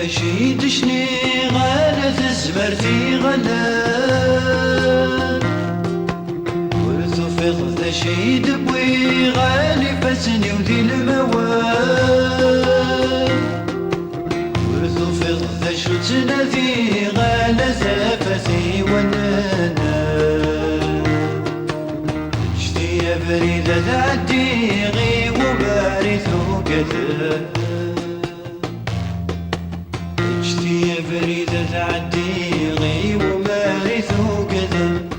شي تشني غالة زمرتي غلال ورثو فيض شي دبوي غالي فسني وذي الموال ورثو فيض شو تنادي غالة زفتي ونانا شتي يا بريدة تعدي غي وبارثو كذا يا فريدة تعدي غي ومارث وكذا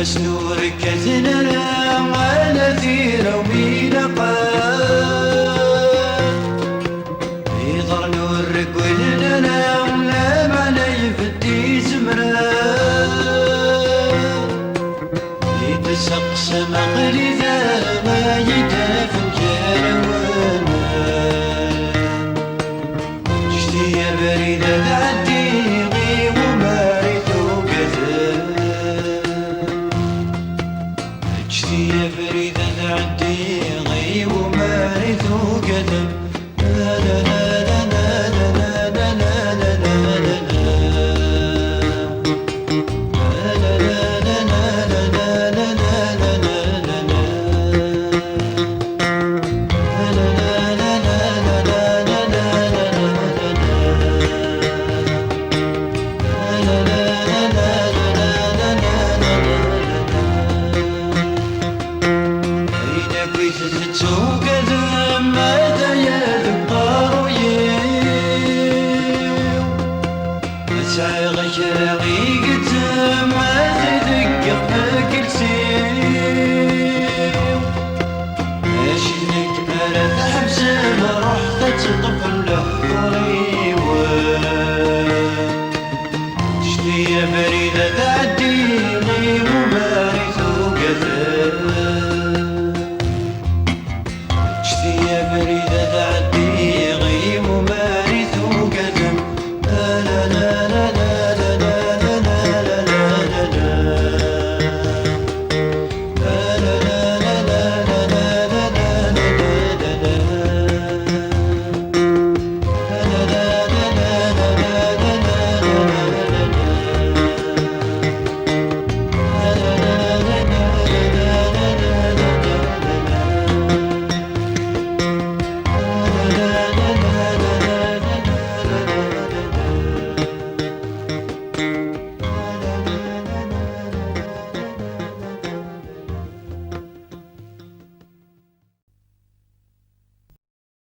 فسنورك كذننا على ثير ومينا قال يضرنو